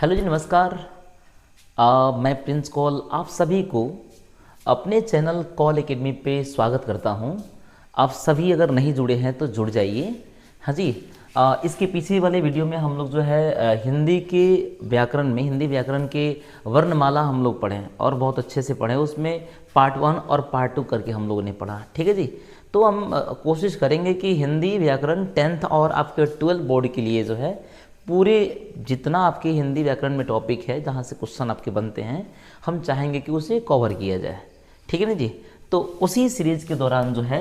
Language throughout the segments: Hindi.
हेलो जी, नमस्कार। मैं प्रिंस कॉल आप सभी को अपने चैनल कॉल एकेडमी पे स्वागत करता हूं। आप सभी अगर नहीं जुड़े हैं तो जुड़ जाइए। हाँ जी, इसके पीछे वाले वीडियो में हम लोग जो है हिंदी के व्याकरण में हिंदी व्याकरण के वर्णमाला हम लोग पढ़ें और बहुत अच्छे से पढ़ें। उसमें पार्ट 1 और पार्ट 2 करके हम लोगों ने पढ़ा। ठीक है जी। तो हम कोशिश करेंगे कि हिंदी व्याकरण 10th और आपके 12th बोर्ड के लिए जो है पूरे जितना आपके हिंदी व्याकरण में टॉपिक है, जहाँ से क्वेश्चन आपके बनते हैं, हम चाहेंगे कि उसे कवर किया जाए। ठीक है ना जी। तो उसी सीरीज के दौरान जो है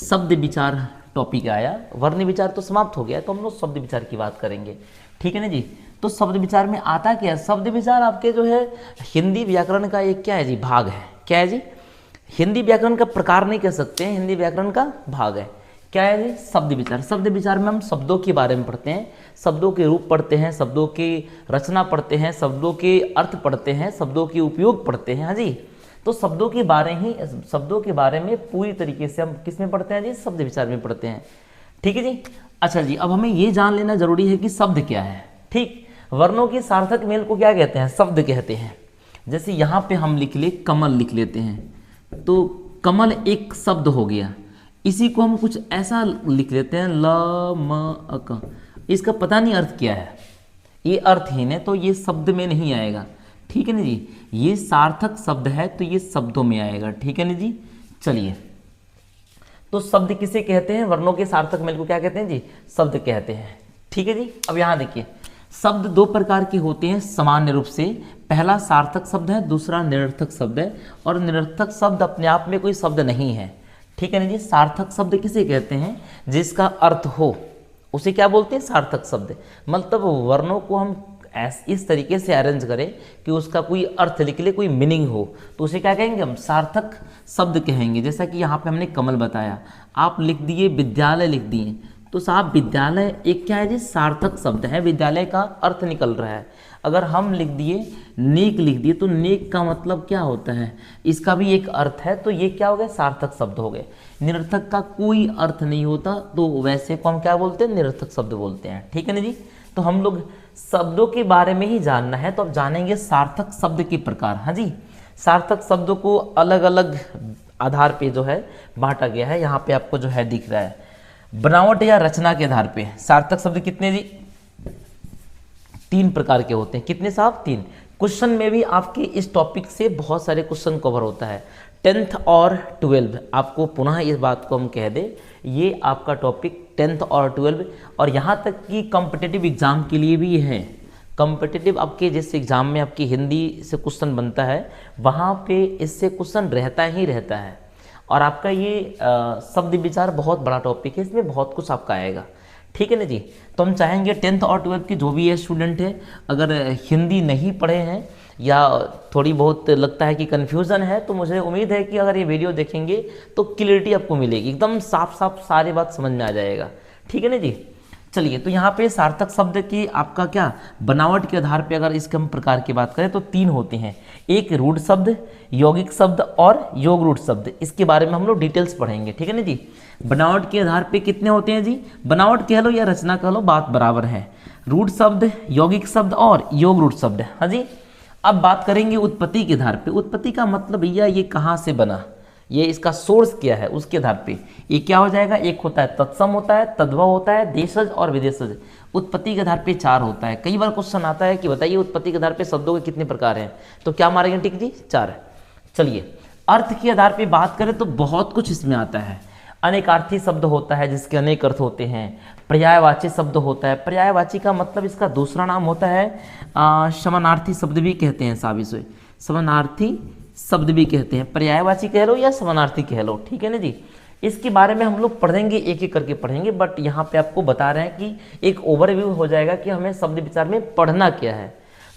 शब्द विचार टॉपिक आया। वर्ण विचार तो समाप्त हो गया, तो हम लोग शब्द विचार की बात करेंगे। ठीक है ना जी। तो शब्द विचार में आता क्या है? शब्द विचार आपके जो है हिंदी व्याकरण का एक क्या है जी, भाग है। क्या है जी? हिंदी व्याकरण का प्रकार नहीं कह सकते हैं, हिंदी व्याकरण का भाग है। क्या है जी? शब्द विचार। शब्द विचार में हम शब्दों के बारे में पढ़ते हैं, शब्दों के रूप पढ़ते हैं, शब्दों की रचना पढ़ते हैं, शब्दों के अर्थ पढ़ते हैं, शब्दों के उपयोग पढ़ते हैं। हाँ जी। तो शब्दों के बारे में पूरी तरीके से हम किस में पढ़ते हैं जी? शब्द विचार में पढ़ते हैं। ठीक है जी। अच्छा जी, अब हमें ये जान लेना जरूरी है कि शब्द क्या है। ठीक, वर्णों की सार्थक मेल को क्या कहते हैं? शब्द कहते हैं। जैसे यहाँ पे हम लिख ले, कमल लिख लेते हैं, तो कमल एक शब्द हो गया। इसी को हम कुछ ऐसा लिख लेते हैं, ल म अ, इसका पता नहीं अर्थ क्या है, ये अर्थहीन है, तो ये शब्द में नहीं आएगा। ठीक है ना जी। ये सार्थक शब्द है तो ये शब्दों में आएगा। ठीक है ना जी। चलिए, तो शब्द किसे कहते हैं? वर्णों के सार्थक मेल को क्या कहते हैं जी? शब्द कहते हैं। ठीक है जी। अब यहाँ देखिए, शब्द दो प्रकार के होते हैं सामान्य रूप से। पहला सार्थक शब्द है, दूसरा निरर्थक शब्द है। और निरर्थक शब्द अपने आप में कोई शब्द नहीं है। ठीक है ना जी। सार्थक शब्द किसे कहते हैं? जिसका अर्थ हो, उसे क्या बोलते हैं? सार्थक शब्द। मतलब वर्णों को हम इस तरीके से अरेंज करें कि उसका कोई अर्थ निकले, कोई मीनिंग हो, तो उसे क्या कहेंगे? हम सार्थक शब्द कहेंगे। जैसा कि यहाँ पे हमने कमल बताया, आप लिख दिए विद्यालय लिख दिए, तो साहब विद्यालय एक क्या है जी? सार्थक शब्द है, विद्यालय का अर्थ निकल रहा है। अगर हम लिख दिए नेक लिख दिए, तो नेक का मतलब क्या होता है? इसका भी एक अर्थ है, तो ये क्या हो गया? सार्थक शब्द हो गए। निरर्थक का कोई अर्थ नहीं होता, तो वैसे को हम क्या बोलते हैं? निरर्थक शब्द बोलते हैं। ठीक है ना जी। तो हम लोग शब्दों के बारे में ही जानना है, तो अब जानेंगे सार्थक शब्द के प्रकार। हाँ जी। सार्थक शब्दों को अलग अलग आधार पे जो है बांटा गया है। यहाँ पे आपको जो है दिख रहा है, बनावट या रचना के आधार पे सार्थक शब्द कितने जी? 3 प्रकार के होते हैं। कितने साहब? 3। क्वेश्चन में भी आपके इस टॉपिक से बहुत सारे क्वेश्चन कवर होता है। 10th और 12th, आपको पुनः इस बात को हम कह दें, ये आपका टॉपिक 10th और 12th, और यहाँ तक कि कॉम्पिटिटिव एग्जाम के लिए भी है। कॉम्पिटिटिव आपके जिस एग्जाम में आपकी हिंदी से क्वेश्चन बनता है, वहाँ पे इससे क्वेश्चन रहता ही रहता है। और आपका ये शब्द विचार बहुत बड़ा टॉपिक है, इसमें बहुत कुछ आपका आएगा। ठीक है ना जी। तो हम चाहेंगे 10th और 12th की जो भी ये स्टूडेंट है, अगर हिंदी नहीं पढ़े हैं या थोड़ी बहुत लगता है कि कन्फ्यूज़न है, तो मुझे उम्मीद है कि अगर ये वीडियो देखेंगे तो क्लियरिटी आपको मिलेगी, एकदम साफ साफ सारी बात समझ में आ जाएगा। ठीक है ना जी। चलिए, तो यहाँ पे सार्थक शब्द की आपका क्या बनावट के आधार पे अगर इसके हम प्रकार की बात करें तो 3 होते हैं। एक रूढ़ शब्द, यौगिक शब्द और योग रूढ़ शब्द। इसके बारे में हम लोग डिटेल्स पढ़ेंगे। ठीक है ना जी। बनावट के आधार पे कितने होते हैं जी? बनावट कह लो या रचना कह लो, बात बराबर है। रूढ़ शब्द, यौगिक शब्द और योग रूढ़ शब्द। हाँ जी। अब बात करेंगे उत्पत्ति के आधार पे। उत्पत्ति का मतलब भैया ये कहाँ से बना, ये इसका सोर्स क्या है, उसके आधार पे ये क्या हो जाएगा? एक होता है तत्सम, होता है तद्भव, होता है देशज और विदेशज। उत्पत्ति के आधार पे 4 होता है। कई बार क्वेश्चन आता है कि बताइए उत्पत्ति के आधार पे शब्दों के कितने प्रकार हैं, तो क्या मारेंगे टिक जी? 4। चलिए, अर्थ के आधार पे बात करें तो बहुत कुछ इसमें आता है। अनेकार्थी शब्द होता है जिसके अनेक अर्थ होते हैं। पर्यायवाची शब्द होता है। पर्यायवाची का मतलब इसका दूसरा नाम होता है समानार्थी शब्द भी कहते हैं साहब इसे। समानार्थी शब्द भी कहते हैं, पर्यायवाची कह लो या समानार्थी कह लो। ठीक है ना जी। इसके बारे में हम लोग पढ़ेंगे, एक एक करके पढ़ेंगे, बट यहाँ पे आपको बता रहे हैं कि एक ओवरव्यू हो जाएगा कि हमें शब्द विचार में पढ़ना क्या है।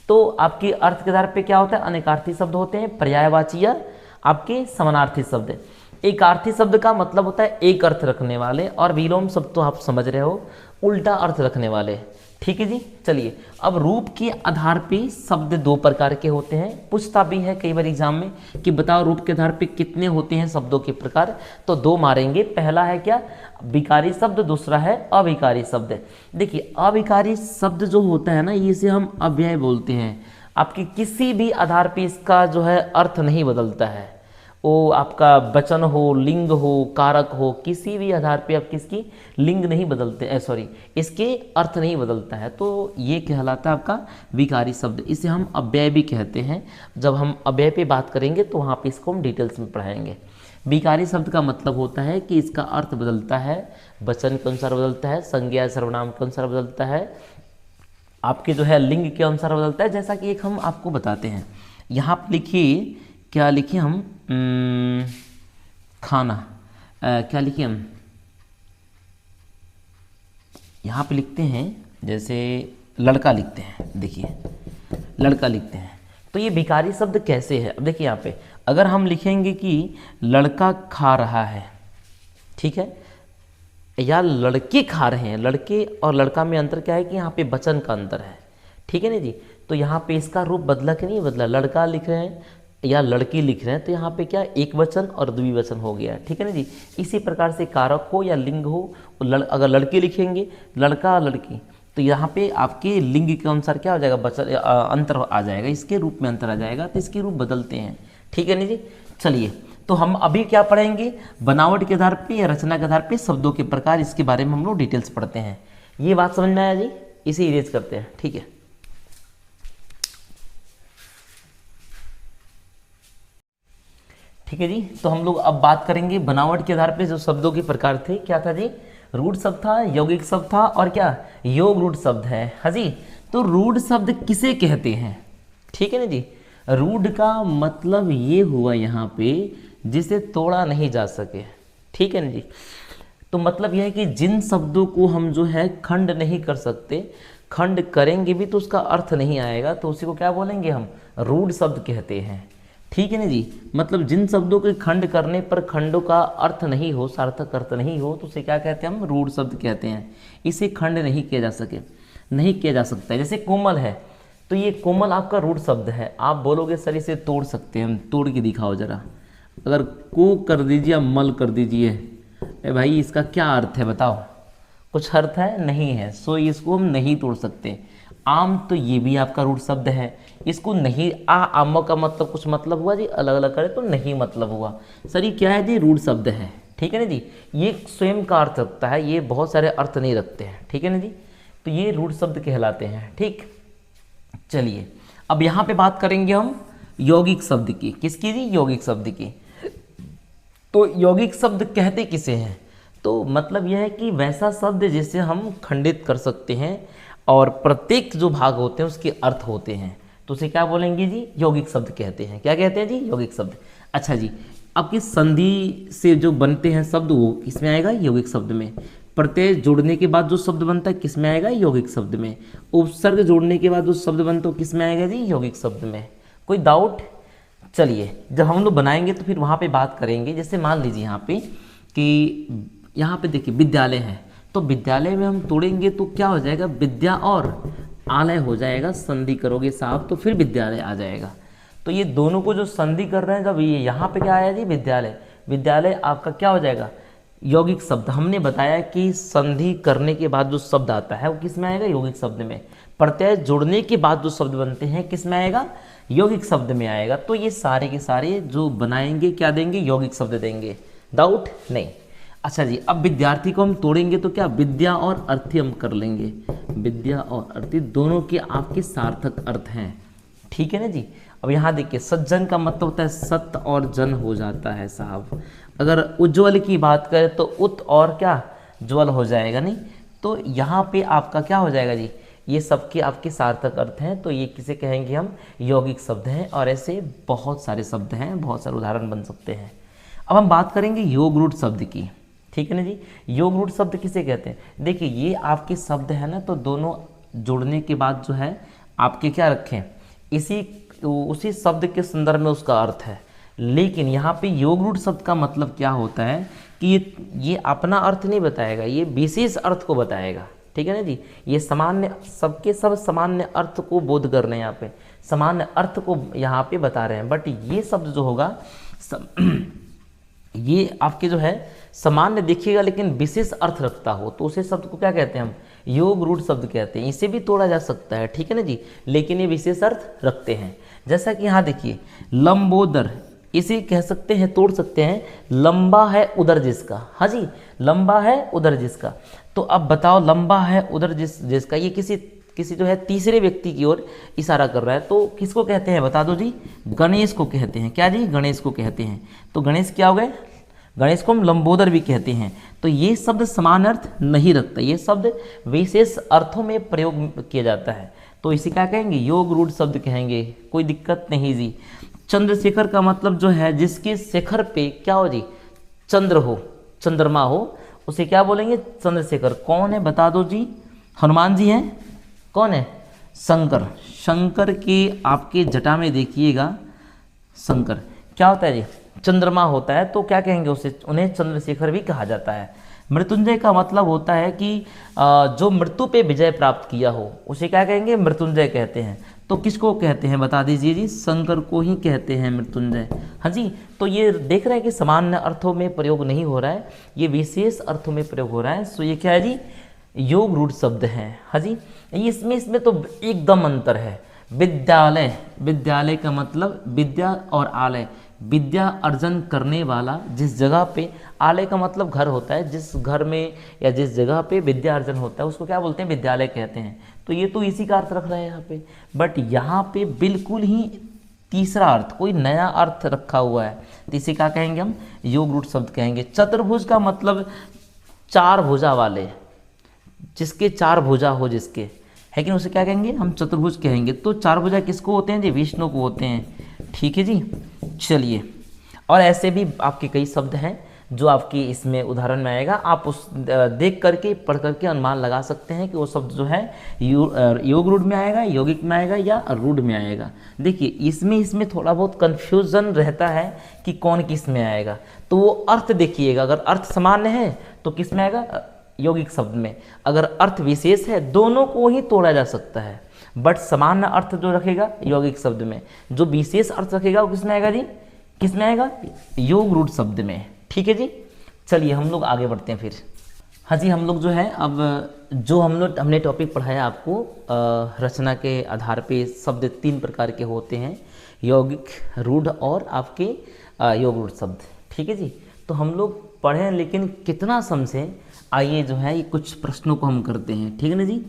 तो आपकी अर्थ के आधार पे क्या होता है? अनेकार्थी शब्द होते हैं, पर्यायवाची या आपके समानार्थी शब्द। एकार्थी शब्द का मतलब होता है एक अर्थ रखने वाले, और विलोम शब्द तो आप समझ रहे हो, उल्टा अर्थ रखने वाले। ठीक है जी। चलिए, अब रूप के आधार पे शब्द दो प्रकार के होते हैं। पूछता भी है कई बार एग्जाम में कि बताओ रूप के आधार पे कितने होते हैं शब्दों के प्रकार, तो दो मारेंगे। पहला है क्या, विकारी शब्द, दूसरा है अविकारी शब्द। देखिए, अविकारी शब्द जो होता है ना, इसे हम अव्यय बोलते हैं। आपके किसी भी आधार पे इसका जो है अर्थ नहीं बदलता है, वो आपका वचन हो, लिंग हो, कारक हो, किसी भी आधार पे आप किसकी लिंग नहीं बदलते, सॉरी इसके अर्थ नहीं बदलता है, तो ये कहलाता है आपका विकारी शब्द। इसे हम अव्यय भी कहते हैं। जब हम अव्यय पे बात करेंगे तो वहाँ पे इसको हम डिटेल्स में पढ़ाएंगे। विकारी शब्द का मतलब होता है कि इसका अर्थ बदलता है, वचन के अनुसार बदलता है, संज्ञा सर्वनाम के अनुसार बदलता है, आपके जो है लिंग के अनुसार बदलता है। जैसा कि एक हम आपको बताते हैं, यहाँ पर लिखिए, क्या लिखिए हम, खाना, क्या लिखिए हम, यहाँ पे लिखते हैं जैसे लड़का लिखते हैं, देखिए लड़का लिखते हैं, तो ये विकारी शब्द कैसे है। अब देखिए यहाँ पे अगर हम लिखेंगे कि लड़का खा रहा है, ठीक है, या लड़के खा रहे हैं, लड़के और लड़का में अंतर क्या है कि यहाँ पे वचन का अंतर है, ठीक है ना जी। तो यहाँ पे इसका रूप बदला कि नहीं बदला, लड़का लिख रहे हैं या लड़की लिख रहे हैं, तो यहाँ पे क्या एक वचन और द्विवचन हो गया, ठीक है ना जी। इसी प्रकार से कारक हो या लिंग हो, अगर लड़के लिखेंगे, लड़का लड़की, तो यहाँ पे आपके लिंग के अनुसार क्या हो जाएगा, वचन अंतर आ जाएगा, इसके रूप में अंतर आ जाएगा, तो इसके रूप बदलते हैं, ठीक है ना जी। चलिए, तो हम अभी क्या पढ़ेंगे, बनावट के आधार पे या रचना के आधार पे शब्दों के प्रकार, इसके बारे में हम लोग डिटेल्स पढ़ते हैं। ये बात समझ में आया जी, इसे इरेज करते हैं, ठीक है। ठीक है जी, तो हम लोग अब बात करेंगे बनावट के आधार पे जो शब्दों के प्रकार थे। क्या था जी, रूढ़ शब्द था, यौगिक शब्द था, और क्या योग रूढ़ शब्द है। हाँ जी, तो रूढ़ शब्द किसे कहते हैं, ठीक है ना जी। रूढ़ का मतलब ये हुआ यहाँ पे जिसे तोड़ा नहीं जा सके, ठीक है ना जी। तो मतलब यह है कि जिन शब्दों को हम जो है खंड नहीं कर सकते, खंड करेंगे भी तो उसका अर्थ नहीं आएगा, तो उसी को क्या बोलेंगे हम, रूढ़ शब्द कहते हैं, ठीक है ना जी। मतलब जिन शब्दों के खंड करने पर खंडों का अर्थ नहीं हो, सार्थक अर्थ नहीं हो, तो उसे क्या कहते हैं हम, रूढ़ शब्द कहते हैं। इसे खंड नहीं किया जा सके, नहीं किया जा सकता है। जैसे कोमल है, तो ये कोमल आपका रूढ़ शब्द है। आप बोलोगे सर इसे तोड़ सकते हैं, हम तोड़ के दिखाओ जरा, अगर को कर दीजिए, मल कर दीजिए, ए भाई इसका क्या अर्थ है बताओ, कुछ अर्थ है नहीं है, सो इसको हम नहीं तोड़ सकते। आम, तो ये भी आपका रूढ़ शब्द है, इसको नहीं, आम का मतलब कुछ मतलब हुआ जी, अलग अलग करे तो नहीं मतलब हुआ। सर ये क्या है जी, रूढ़ शब्द है, ठीक है ना जी। ये स्वयं का अर्थ रखता है, ये बहुत सारे अर्थ नहीं रखते हैं, ठीक है ना जी। तो ये रूढ़ शब्द कहलाते हैं, ठीक। चलिए, अब यहाँ पे बात करेंगे हम यौगिक शब्द की। किसकी जी, यौगिक शब्द की। तो यौगिक शब्द कहते किसे हैं, तो मतलब यह है कि वैसा शब्द जिसे हम खंडित कर सकते हैं और प्रत्येक जो भाग होते हैं उसके अर्थ होते हैं, तो उसे क्या बोलेंगे जी, यौगिक शब्द कहते हैं। क्या कहते हैं जी, यौगिक शब्द। अच्छा जी, अब किस संधि से जो बनते हैं शब्द वो किसमें आएगा, यौगिक शब्द में। प्रत्यय जोड़ने के बाद जो शब्द बनता है किसमें आएगा, यौगिक शब्द में। उपसर्ग जोड़ने के बाद जो शब्द बनता है किसमें आएगा जी, यौगिक शब्द में। कोई डाउट। चलिए, जब हम लोग बनाएंगे तो फिर वहाँ पे बात करेंगे। जैसे मान लीजिए यहाँ पे कि यहाँ पे देखिए विद्यालय है, तो विद्यालय में हम तोड़ेंगे तो क्या हो जाएगा, विद्या और आलय हो जाएगा, संधि करोगे साहब तो फिर विद्यालय आ जाएगा। तो ये दोनों को जो संधि कर रहे हैं, जब ये यहाँ पे क्या आया जी, विद्यालय, विद्यालय आपका क्या हो जाएगा, यौगिक शब्द। हमने बताया कि संधि करने के बाद जो शब्द आता है वो किस में आएगा, यौगिक शब्द में। प्रत्यय जोड़ने के बाद जो शब्द बनते हैं किस में आएगा, यौगिक शब्द में आएगा। तो ये सारे के सारे जो बनाएंगे क्या देंगे, यौगिक शब्द देंगे। डाउट नहीं। अच्छा जी, अब विद्यार्थी को हम तोड़ेंगे तो क्या, विद्या और अर्थी हम कर लेंगे। विद्या और अर्थी दोनों के आपके सार्थक अर्थ हैं, ठीक है ना जी। अब यहाँ देखिए, सज्जन का मतलब होता है सत्य और जन हो जाता है साहब। अगर उज्ज्वल की बात करें तो उत और क्या, ज्वल हो जाएगा नहीं। तो यहाँ पे आपका क्या हो जाएगा जी, ये सबके आपके सार्थक अर्थ हैं, तो ये किसे कहेंगे हम, यौगिक शब्द हैं। और ऐसे बहुत सारे शब्द हैं, बहुत सारे उदाहरण बन सकते हैं। अब हम बात करेंगे योग रूढ़ शब्द की, ठीक है ना जी। योग रूढ़ शब्द किसे कहते हैं, देखिए ये आपके शब्द है ना, तो दोनों जोड़ने के बाद जो है आपके क्या रखें, उसी शब्द के संदर्भ में उसका अर्थ है। लेकिन यहाँ पे योग रूढ़ शब्द का मतलब क्या होता है कि ये अपना अर्थ नहीं बताएगा, ये विशेष अर्थ को बताएगा, ठीक है ना जी। ये सामान्य, सबके सब सामान्य अर्थ को बोध कर रहे हैं, यहाँ पे सामान्य अर्थ को यहाँ पे बता रहे हैं। बट ये शब्द जो होगा ये आपके जो है सामान्य देखिएगा लेकिन विशेष अर्थ रखता हो तो उसे शब्द को क्या कहते हैं हम, योग रूढ़ शब्द कहते हैं। इसे भी तोड़ा जा सकता है, ठीक है ना जी, लेकिन ये विशेष अर्थ रखते हैं। जैसा कि यहाँ देखिए लंबोदर, इसे कह सकते हैं, तोड़ सकते हैं, लंबा है उदर जिसका। हाँ जी, लंबा है उदर जिसका। तो अब बताओ लंबा है उदर जिसका, ये किसी जो है तीसरे व्यक्ति की ओर इशारा कर रहा है, तो किसको कहते हैं बता दो जी, गणेश को कहते हैं। क्या जी, गणेश को कहते हैं। तो गणेश क्या हो गए, गणेश को हम लंबोदर भी कहते हैं। तो ये शब्द समान अर्थ नहीं रखता, ये शब्द विशेष अर्थों में प्रयोग किया जाता है। तो इसे क्या कहेंगे, योग रूढ़ शब्द कहेंगे, कोई दिक्कत नहीं जी। चंद्रशेखर का मतलब जो है जिसके शिखर पे क्या हो जी, चंद्र हो, चंद्रमा हो, उसे क्या बोलेंगे, चंद्रशेखर। कौन है बता दो जी, हनुमान जी हैं। कौन है, शंकर। शंकर के आपके जटा में देखिएगा, शंकर क्या होता है जी, चंद्रमा होता है। तो क्या कहेंगे उसे, उन्हें चंद्रशेखर भी कहा जाता है। मृत्युंजय का मतलब होता है कि जो मृत्यु पे विजय प्राप्त किया हो उसे क्या कहेंगे, मृत्युंजय कहते हैं। तो किसको कहते हैं बता दीजिए जी, शंकर को ही कहते हैं मृत्युंजय। हाँ जी, तो ये देख रहे हैं कि सामान्य अर्थों में प्रयोग नहीं हो रहा है, ये विशेष अर्थों में प्रयोग हो रहा है। सो ये क्या है जी, योग रूढ़ शब्द है। हाँ जी, इसमें तो एकदम अंतर है। विद्यालय, विद्यालय का मतलब विद्या और आलय, विद्या अर्जन करने वाला, जिस जगह पे, आलय का मतलब घर होता है, जिस घर में या जिस जगह पे विद्या अर्जन होता है उसको क्या बोलते हैं, विद्यालय कहते हैं। तो ये तो इसी का अर्थ रख रहे हैं यहाँ पे, बट यहाँ पे बिल्कुल ही तीसरा अर्थ, कोई नया अर्थ रखा हुआ है। तो इसे क्या कहेंगे हम, योग रूढ़ शब्द कहेंगे। चतुर्भुज का मतलब चार भुजा वाले, जिसके चार भुजा हो, जिसके है कि उसे क्या कहेंगे हम, चतुर्भुज कहेंगे। तो चार भुजा किसको होते हैं जी, विष्णु को होते हैं। ठीक है जी, चलिए। और ऐसे भी आपके कई शब्द हैं जो आपकी इसमें उदाहरण में आएगा, आप उस देख करके पढ़ करके अनुमान लगा सकते हैं कि वो शब्द जो है योग रूढ़ में आएगा, यौगिक में आएगा या रूढ़ में आएगा। देखिए इसमें थोड़ा बहुत कन्फ्यूजन रहता है कि कौन किस में आएगा। तो वो अर्थ देखिएगा, अगर अर्थ सामान्य है तो किस में आएगा, यौगिक शब्द में। अगर अर्थ विशेष है दोनों को ही तोड़ा जा सकता है, बट सामान्य अर्थ जो रखेगा यौगिक शब्द में, जो विशेष अर्थ रखेगा वो किसमें आएगा जी, किसमें आएगा, योग रूढ़ शब्द में। ठीक है जी, चलिए हम लोग आगे बढ़ते हैं फिर। हाँ जी, हम लोग जो है अब जो हमने टॉपिक पढ़ाया आपको, रचना के आधार पे शब्द तीन प्रकार के होते हैं, यौगिक, रूढ़ और आपके योग रूढ़ शब्द। ठीक है जी, तो हम लोग पढ़ें लेकिन कितना समझें, आइए जो है ये कुछ प्रश्नों को हम करते हैं। ठीक है ना जी।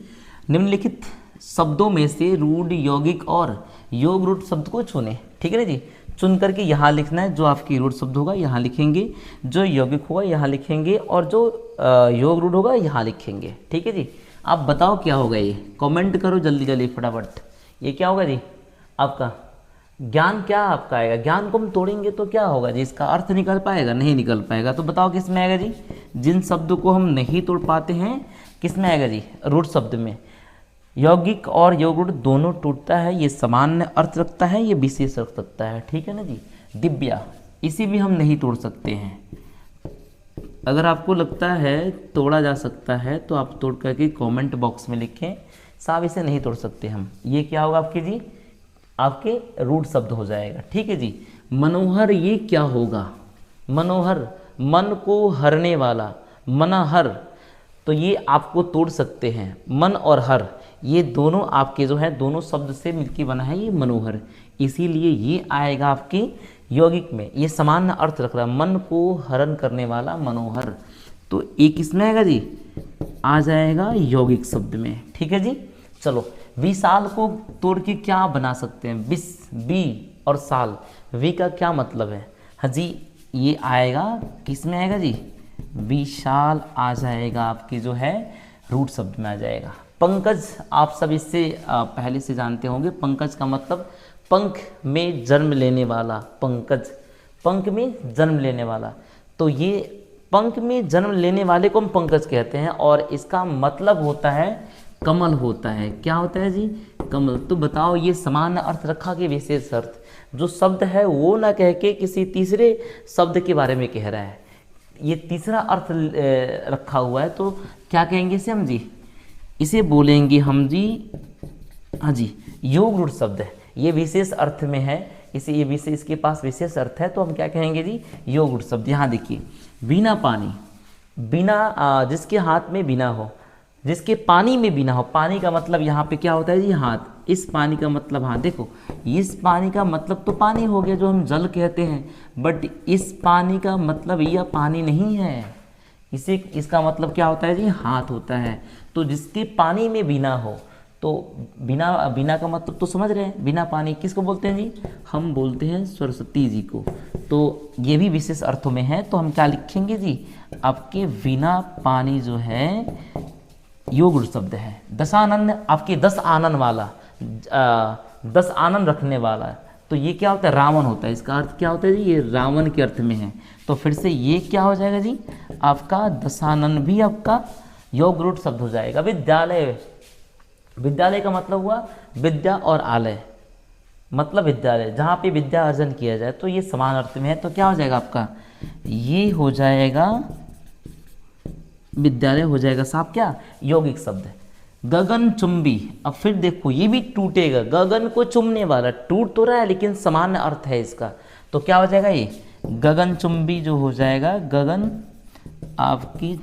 निम्नलिखित शब्दों में से रूढ़, यौगिक और योग रूढ़ शब्द को चुनें। ठीक है ना जी, चुन करके यहाँ लिखना है, जो आपकी रूढ़ शब्द होगा यहाँ लिखेंगे, जो यौगिक होगा यहाँ लिखेंगे, और जो योग रूढ़ होगा यहाँ लिखेंगे। ठीक है जी, आप बताओ क्या होगा ये, कमेंट करो जल्दी जल्दी फटाफट। ये क्या होगा जी आपका ज्ञान, क्या आपका आएगा, ज्ञान को हम तोड़ेंगे तो क्या होगा जी, इसका अर्थ निकल पाएगा, नहीं निकल पाएगा। तो बताओ किस में आएगा जी, जिन शब्दों को हम नहीं तोड़ पाते हैं किस में आएगा जी, रूढ़ शब्द में। यौगिक और योग रूढ़ दोनों टूटता है, ये सामान्य अर्थ रखता है, ये विशेष रख सकता है। ठीक है ना जी। दिव्या, इसे भी हम नहीं तोड़ सकते हैं। अगर आपको लगता है तोड़ा जा सकता है तो आप तोड़ करके कमेंट बॉक्स में लिखें, साहब इसे नहीं तोड़ सकते हम। ये क्या होगा आपके जी, आपके रूढ़ शब्द हो जाएगा। ठीक है जी। मनोहर, ये क्या होगा, मनोहर मन को हरने वाला, मनहर, तो ये आपको तोड़ सकते हैं। मन और हर ये दोनों आपके जो है दोनों शब्द से मिलकर बना है ये मनोहर, इसीलिए ये आएगा आपके यौगिक में। ये सामान्य अर्थ रख रहा है, मन को हरण करने वाला मनोहर, तो एक इसमें आएगा जी, आ जाएगा यौगिक शब्द में। ठीक है जी। चलो, विशाल को तोड़ के क्या बना सकते हैं, बी और साल, वी का क्या मतलब है, हाँ जी ये आएगा किस में आएगा जी, विशाल आ जाएगा आपकी जो है रूट शब्द में आ जाएगा। पंकज, आप सब इससे पहले से जानते होंगे, पंकज का मतलब पंख में जन्म लेने वाला, पंकज पंख में जन्म लेने वाला, तो ये पंख में जन्म लेने वाले को हम पंकज कहते हैं, और इसका मतलब होता है कमल होता है। क्या होता है जी, कमल। तो बताओ ये समान अर्थ रखा कि विशेष अर्थ, जो शब्द है वो ना कह के किसी तीसरे शब्द के बारे में कह रहा है, ये तीसरा अर्थ रखा हुआ है, तो क्या कहेंगे इसे हम जी, इसे बोलेंगे हम जी, हाँ जी, योग रूढ़ शब्द है, ये विशेष अर्थ में है, इसे ये विशेष, इसके पास विशेष अर्थ है, तो हम क्या कहेंगे जी, योग रूढ़ शब्द। यहाँ देखिए, बिना पानी, बिना जिसके हाथ में बिना हो, जिसके पानी में बिना हो, पानी का मतलब यहाँ पे क्या होता है जी, हाथ, इस पानी का मतलब हाथ, देखो इस पानी का मतलब तो पानी हो गया जो हम जल कहते हैं, बट इस पानी का मतलब यह पानी नहीं है, इसे, इसका मतलब क्या होता है जी, हाथ होता है। तो जिसके पानी में बिना हो, तो बिना, बिना का मतलब तो समझ रहे हैं, बिना पानी किसको बोलते हैं जी, हम बोलते हैं सरस्वती जी को। तो ये भी विशेष अर्थों में है, तो हम क्या लिखेंगे जी, आपके बिना पानी जो है योग रूढ़ शब्द है। दशानन, आपके 10 आनन वाला, 10 आनन रखने वाला, तो ये क्या होता है, रावण होता है, इसका अर्थ क्या होता है जी, ये रावण के अर्थ में है। तो फिर से ये क्या हो जाएगा जी, आपका दशानन भी आपका योग रूढ़ शब्द हो जाएगा। विद्यालय, विद्यालय का मतलब हुआ विद्या और आलय, मतलब विद्यालय जहाँ पे विद्या अर्जन किया जाए, तो ये समान अर्थ में है, तो क्या हो जाएगा आपका, ये हो जाएगा विद्यालय हो जाएगा साहब क्या, यौगिक शब्द है। गगनचुंबी, अब फिर देखो ये भी टूटेगा, गगन को चुमने वाला, टूट तो रहा है लेकिन समान अर्थ है इसका, तो क्या हो जाएगा ये, गगनचुंबी जो हो जाएगा, गगन आपकी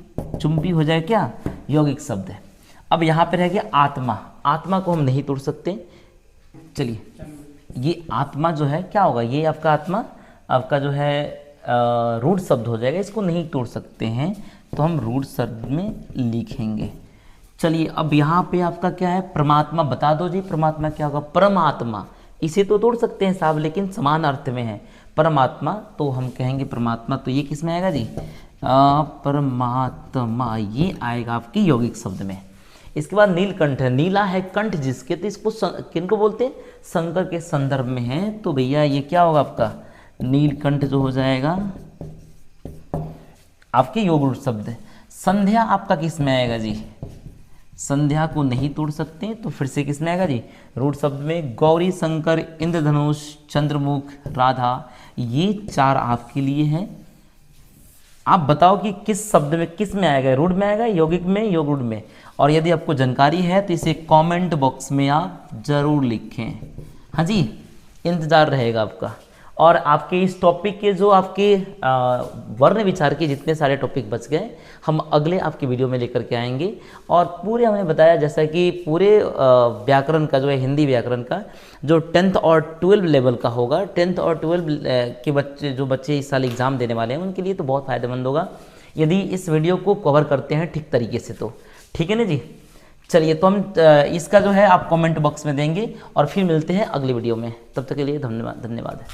चुंबी हो जाएगा क्या, यौगिक शब्द है। अब यहाँ पे रह गया आत्मा, आत्मा को हम नहीं तोड़ सकते, चलिए ये आत्मा जो है क्या होगा, ये आपका आत्मा, आपका जो है रूढ़ शब्द हो जाएगा, इसको नहीं तोड़ सकते हैं, तो हम रूढ़ शब्द में लिखेंगे। चलिए अब यहाँ पे आपका क्या है, परमात्मा, बता दो जी परमात्मा क्या होगा, परमात्मा, इसे तो तोड़ सकते हैं साहब लेकिन समान अर्थ में है, परमात्मा, तो हम कहेंगे परमात्मा, तो ये किस में आएगा जी, परमात्मा, ये आएगा आपकी यौगिक शब्द में। इसके बाद नीलकंठ है, नीला है कंठ जिसके, तो इसको किनको बोलते हैं, शंकर के संदर्भ में है, तो भैया ये क्या होगा आपका, नीलकंठ जो हो जाएगा आपके योग रूढ़ शब्द है। संध्या आपका किस में आएगा जी, संध्या को नहीं तोड़ सकते, तो फिर से किस में आएगा जी, रूढ़ शब्द में। गौरी, शंकर, इंद्रधनुष, चंद्रमुख, राधा, ये 4 आपके लिए हैं। आप बताओ कि किस शब्द में, किस में आएगा, रूढ़ में आएगा, यौगिक में, योग रूढ़ में। और यदि आपको जानकारी है तो इसे कमेंट बॉक्स में आप जरूर लिखें, हाँ जी, इंतज़ार रहेगा आपका। और आपके इस टॉपिक के जो आपके वर्ण विचार के जितने सारे टॉपिक बच गए, हम अगले आपके वीडियो में लेकर के आएंगे। और पूरे हमने बताया जैसा कि पूरे व्याकरण का जो है, हिंदी व्याकरण का जो 10th और 12 लेवल का होगा, 10th और 12 के बच्चे, जो बच्चे इस साल एग्ज़ाम देने वाले हैं, उनके लिए तो बहुत फ़ायदेमंद होगा यदि इस वीडियो को कवर करते हैं ठीक तरीके से, तो ठीक है ना जी। चलिए, तो हम इसका जो है आप कमेंट बॉक्स में देंगे और फिर मिलते हैं अगली वीडियो में, तब तक के लिए धन्यवाद।